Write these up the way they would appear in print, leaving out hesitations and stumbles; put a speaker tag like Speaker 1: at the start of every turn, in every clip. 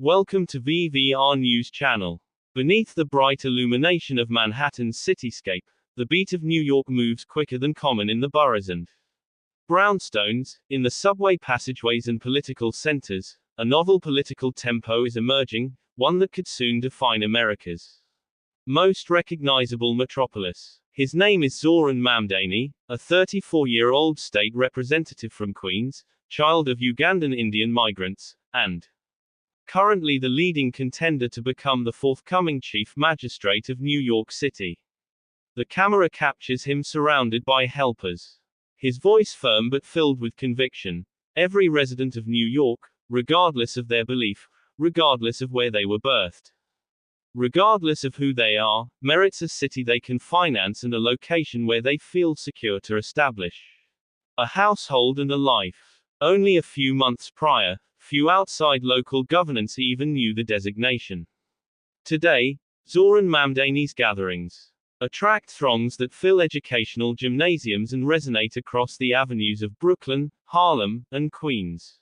Speaker 1: Welcome to VVR News Channel. Beneath the bright illumination of Manhattan's cityscape, the beat of New York moves quicker than common in the boroughs and brownstones, in the subway passageways and political centers. A novel political tempo is emerging, one that could soon define America's most recognizable metropolis. His name is Zoran Mamdani, a 34-year-old state representative from Queens, child of Ugandan Indian migrants, and currently the leading contender to become the forthcoming Chief Magistrate of New York City. The camera captures him surrounded by helpers. His voice firm but filled with conviction. Every resident of New York, regardless of their belief, regardless of where they were birthed, regardless of who they are, merits a city they can finance and a location where they feel secure to establish a household and a life. Only a few months prior, few outside local governance even knew the designation. Today, Zoran Mamdani's gatherings attract throngs that fill educational gymnasiums and resonate across the avenues of Brooklyn, Harlem, and Queens.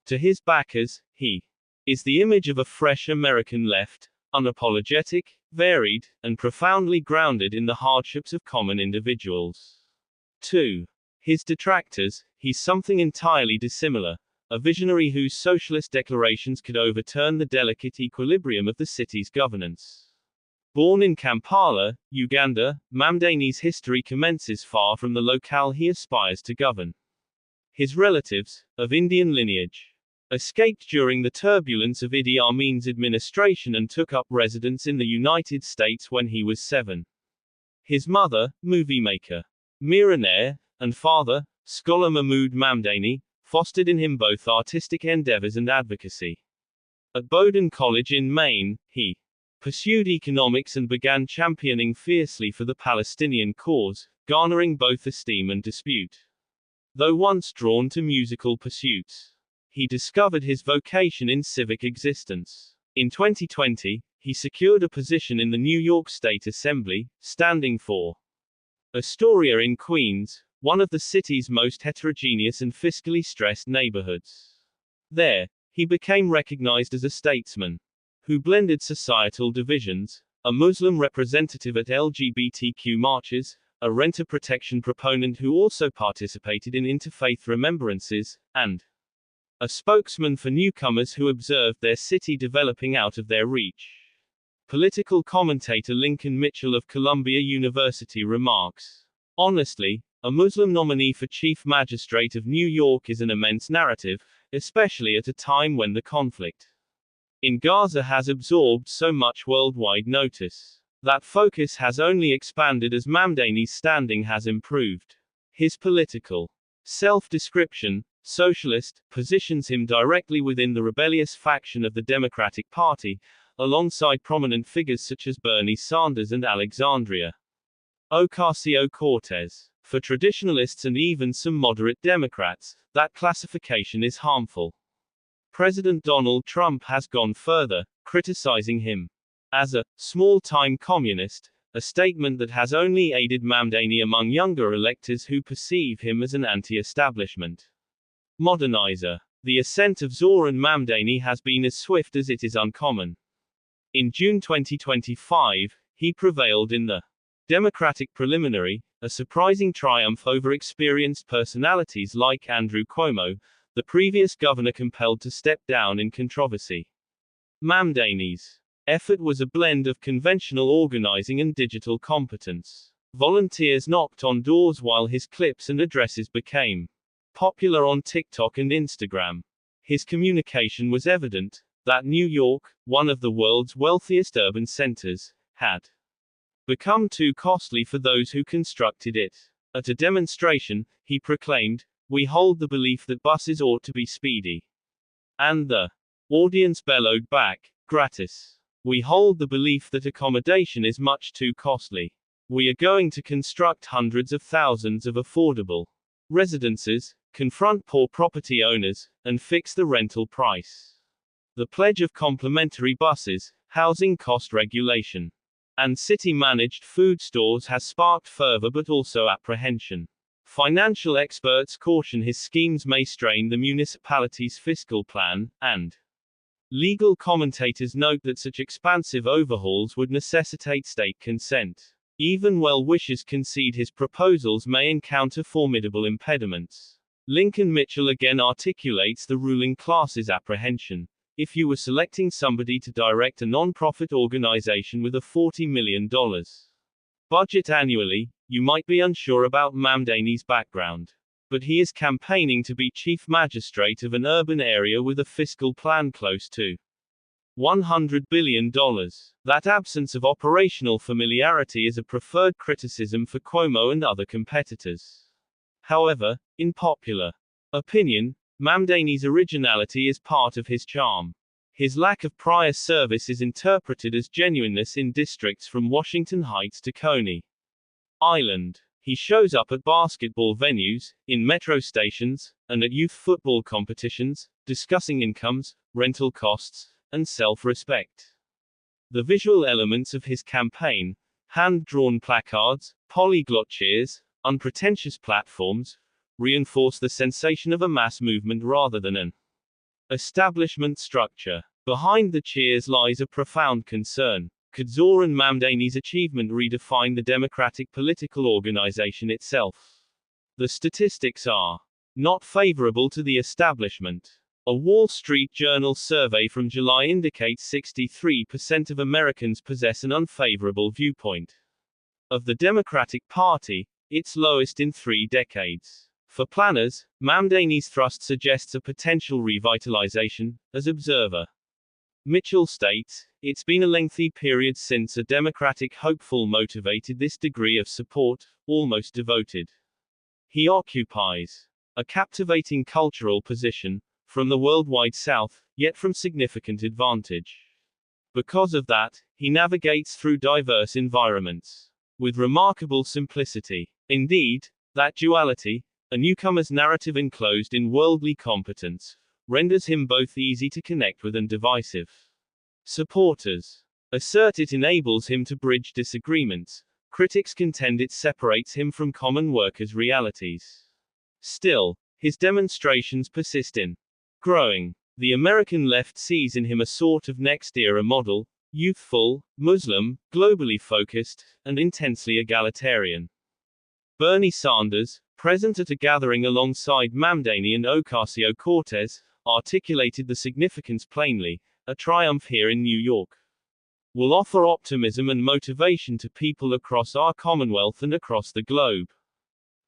Speaker 1: To his backers, he is the image of a fresh American left, unapologetic, varied, and profoundly grounded in the hardships of common individuals. To his detractors, he's something entirely dissimilar. A visionary whose socialist declarations could overturn the delicate equilibrium of the city's governance. Born in Kampala, Uganda, Mamdani's history commences far from the locale he aspires to govern. His relatives, of Indian lineage, escaped during the turbulence of Idi Amin's administration and took up residence in the United States when he was 7. His mother, movie maker Mira Nair, and father, scholar Mahmoud Mamdani, fostered in him both artistic endeavors and advocacy. At Bowdoin College in Maine, he pursued economics and began championing fiercely for the Palestinian cause, garnering both esteem and dispute. Though once drawn to musical pursuits, he discovered his vocation in civic existence. In 2020, he secured a position in the New York State Assembly, standing for Astoria in Queens, one of the city's most heterogeneous and fiscally stressed neighborhoods. There, he became recognized as a statesman who blended societal divisions, a Muslim representative at LGBTQ marches, a renter protection proponent who also participated in interfaith remembrances, and a spokesman for newcomers who observed their city developing out of their reach. Political commentator Lincoln Mitchell of Columbia University remarks, "Honestly, a Muslim nominee for Chief Magistrate of New York is an immense narrative, especially at a time when the conflict in Gaza has absorbed so much worldwide notice. That focus has only expanded as Mamdani's standing has improved. His political self-description, socialist, positions him directly within the rebellious faction of the Democratic Party, alongside prominent figures such as Bernie Sanders and Alexandria Ocasio-Cortez. For traditionalists and even some moderate Democrats, that classification is harmful. President Donald Trump has gone further, criticizing him as a small-time communist, a statement that has only aided Mamdani among younger electors who perceive him as an anti-establishment modernizer. The ascent of Zoran Mamdani has been as swift as it is uncommon. In June 2025, he prevailed in the Democratic preliminary, a surprising triumph over experienced personalities like Andrew Cuomo, the previous governor compelled to step down in controversy. Mamdani's effort was a blend of conventional organizing and digital competence. Volunteers knocked on doors while his clips and addresses became popular on TikTok and Instagram. His communication was evident that New York, one of the world's wealthiest urban centers, had become too costly for those who constructed it. At a demonstration, he proclaimed, "We hold the belief that buses ought to be speedy." And the audience bellowed back, "Gratis. We hold the belief that accommodation is much too costly. We are going to construct hundreds of thousands of affordable residences, confront poor property owners, and fix the rental price." The pledge of complimentary buses, housing cost regulation, and city-managed food stores has sparked fervor but also apprehension. Financial experts caution his schemes may strain the municipality's fiscal plan, and Legal commentators note that such expansive overhauls would necessitate state consent. Even well-wishers concede his proposals may encounter formidable impediments. Lincoln Mitchell again articulates the ruling class's apprehension. If you were selecting somebody to direct a non-profit organization with a $40 million budget annually, you might be unsure about Mamdani's background. But he is campaigning to be chief magistrate of an urban area with a fiscal plan close to $100 billion. That absence of operational familiarity is a preferred criticism for Cuomo and other competitors. However, in popular opinion, Mamdani's originality is part of his charm. His lack of prior service is interpreted as genuineness in districts from Washington Heights to Coney Island. He shows up at basketball venues, in metro stations, and at youth football competitions, discussing incomes, rental costs, and self-respect. The visual elements of his campaign, hand-drawn placards, polyglot cheers, unpretentious platforms, reinforce the sensation of a mass movement rather than an establishment structure. Behind the cheers lies a profound concern. Could Zoran Mamdani's achievement redefine the democratic political organization itself? The statistics are not favorable to the establishment. A Wall Street Journal survey from July indicates 63% of Americans possess an unfavorable viewpoint of the Democratic Party, its lowest in 3 decades. For planners, Mamdani's thrust suggests a potential revitalization, as Observer Mitchell states, it's been a lengthy period since a Democratic hopeful motivated this degree of support, almost devoted. He occupies a captivating cultural position, from the worldwide South, yet from significant advantage. Because of that, he navigates through diverse environments with remarkable simplicity. Indeed, that duality, a newcomer's narrative enclosed in worldly competence, renders him both easy to connect with and divisive. Supporters assert it enables him to bridge disagreements. Critics contend it separates him from common workers' realities. Still, his demonstrations persist in growing. The American left sees in him a sort of next-era model, youthful, Muslim, globally focused, and intensely egalitarian. Bernie Sanders, present at a gathering alongside Mamdani and Ocasio-Cortez, articulated the significance plainly. A triumph here in New York will offer optimism and motivation to people across our Commonwealth and across the globe.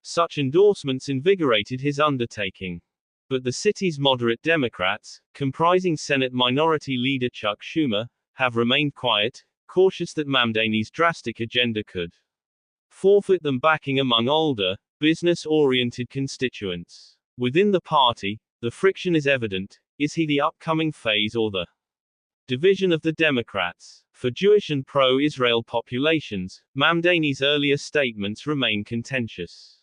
Speaker 1: Such endorsements invigorated his undertaking. But the city's moderate Democrats, comprising Senate Minority Leader Chuck Schumer, have remained quiet, cautious that Mamdani's drastic agenda could forfeit them backing among older, business-oriented constituents. Within the party, the friction is evident. Is he the upcoming phase or the division of the Democrats? For Jewish and pro-Israel populations, Mamdani's earlier statements remain contentious.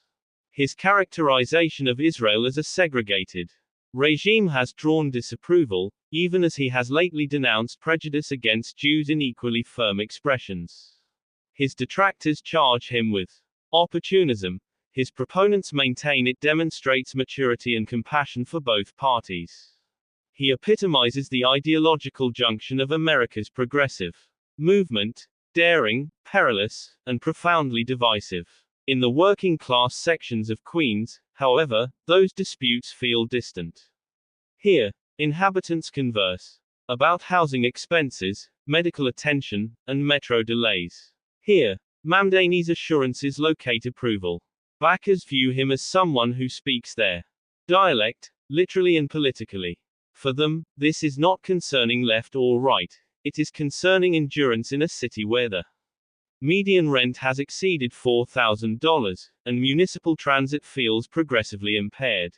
Speaker 1: His characterization of Israel as a segregated regime has drawn disapproval, even as he has lately denounced prejudice against Jews in equally firm expressions. His detractors charge him with opportunism. His proponents maintain it demonstrates maturity and compassion for both parties. He epitomizes the ideological junction of America's progressive movement, daring, perilous, and profoundly divisive. In the working-class sections of Queens, however, those disputes feel distant. Here, inhabitants converse about housing expenses, medical attention, and metro delays. Here, Mamdani's assurances locate approval. Backers view him as someone who speaks their dialect, literally and politically. For them, this is not concerning left or right. It is concerning endurance in a city where the median rent has exceeded $4,000, and municipal transit feels progressively impaired.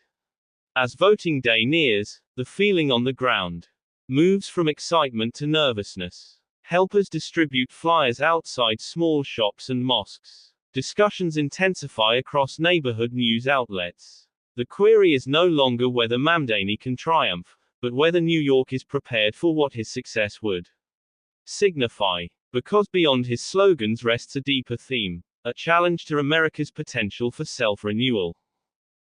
Speaker 1: As voting day nears, the feeling on the ground moves from excitement to nervousness. Helpers distribute flyers outside small shops and mosques. Discussions intensify across neighborhood news outlets. The query is no longer whether Mamdani can triumph, but whether New York is prepared for what his success would signify. Because beyond his slogans rests a deeper theme, a challenge to America's potential for self-renewal.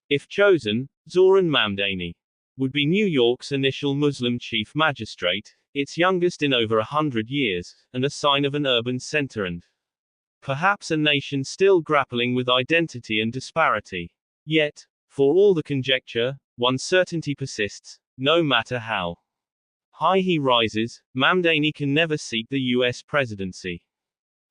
Speaker 1: If chosen, Zoran Mamdani would be New York's initial Muslim chief magistrate, its youngest in over 100 years, and a sign of an urban center and perhaps a nation still grappling with identity and disparity. Yet, for all the conjecture, one certainty persists: no matter how high he rises, Mamdani can never seek the U.S. presidency.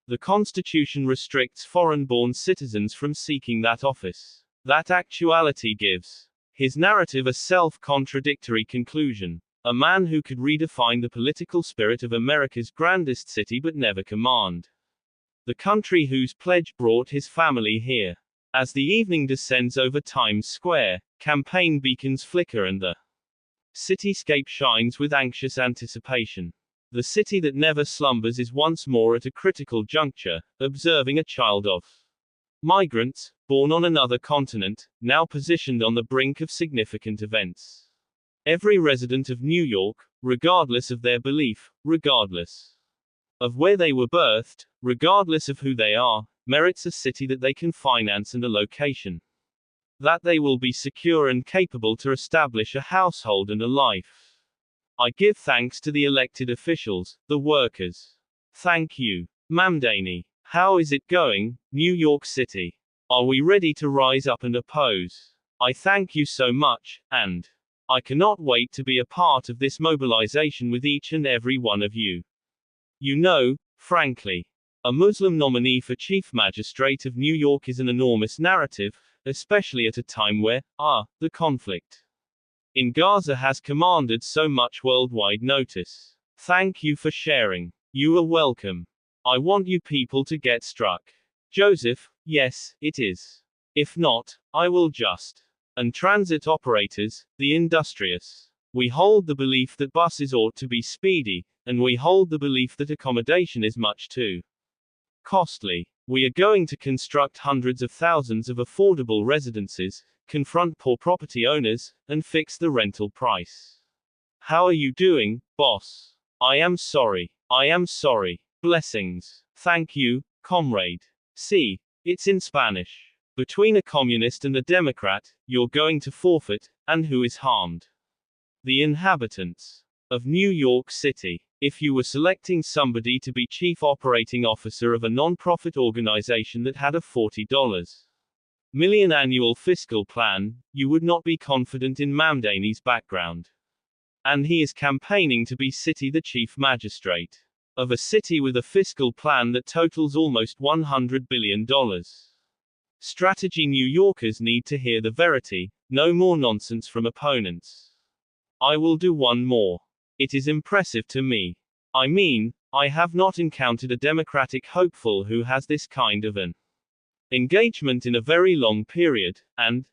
Speaker 1: The Constitution restricts foreign-born citizens from seeking that office. That actuality gives his narrative a self-contradictory conclusion. A man who could redefine the political spirit of America's grandest city but never command the country whose pledge brought his family here. As the evening descends over Times Square, campaign beacons flicker and the cityscape shines with anxious anticipation. The city that never slumbers is once more at a critical juncture, observing a child of migrants, born on another continent, now positioned on the brink of significant events. Every resident of New York, regardless of their belief, regardless of where they were birthed, regardless of who they are, merits a city that they can finance and a location that they will be secure and capable to establish a household and a life. I give thanks to the elected officials, the workers. Thank you. Mamdani. How is it going, New York City? Are we ready to rise up and oppose? I thank you so much, and I cannot wait to be a part of this mobilization with each and every one of you. You know, frankly, a Muslim nominee for Chief Magistrate of New York is an enormous narrative, especially at a time where, the conflict in Gaza has commanded so much worldwide notice. Thank you for sharing. You are welcome. I want you people to get struck. Joseph, yes, it is. If not, I will just. And transit operators, the industrious. We hold the belief that buses ought to be speedy, and we hold the belief that accommodation is much too costly. We are going to construct hundreds of thousands of affordable residences, confront poor property owners, and fix the rental price. How are you doing, boss? I am sorry. I am sorry. Blessings. Thank you, comrade. See, it's in Spanish. Between a communist and a Democrat, you're going to forfeit, and who is harmed? The inhabitants of New York City. If you were selecting somebody to be chief operating officer of a non-profit organization that had a $40 million annual fiscal plan, you would not be confident in Mamdani's background. And he is campaigning to be the chief magistrate of a city with a fiscal plan that totals almost $100 billion. Strategy. New Yorkers need to hear the verity, no more nonsense from opponents. I will do one more. It is impressive to me. I mean, I have not encountered a Democratic hopeful who has this kind of an engagement in a very long period, and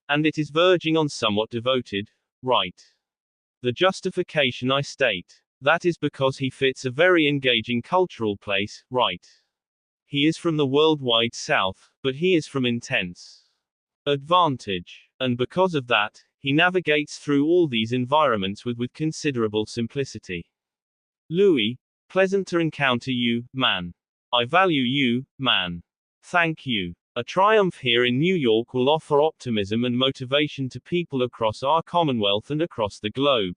Speaker 1: it is verging on somewhat devoted, right? The justification I state. That is because he fits a very engaging cultural place, right? He is from the worldwide South, but he is from intense advantage. And because of that, he navigates through all these environments with considerable simplicity. Louis, pleasant to encounter you, man. I value you, man. Thank you. A triumph here in New York will offer optimism and motivation to people across our Commonwealth and across the globe.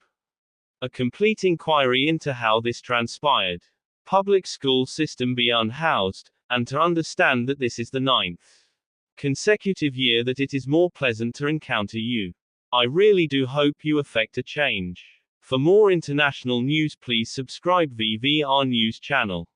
Speaker 1: A complete inquiry into how this transpired. Public school system be unhoused, and to understand that this is the 9th consecutive year that it is more pleasant to encounter you. I really do hope you effect a change. For more international news, please subscribe VVR News channel.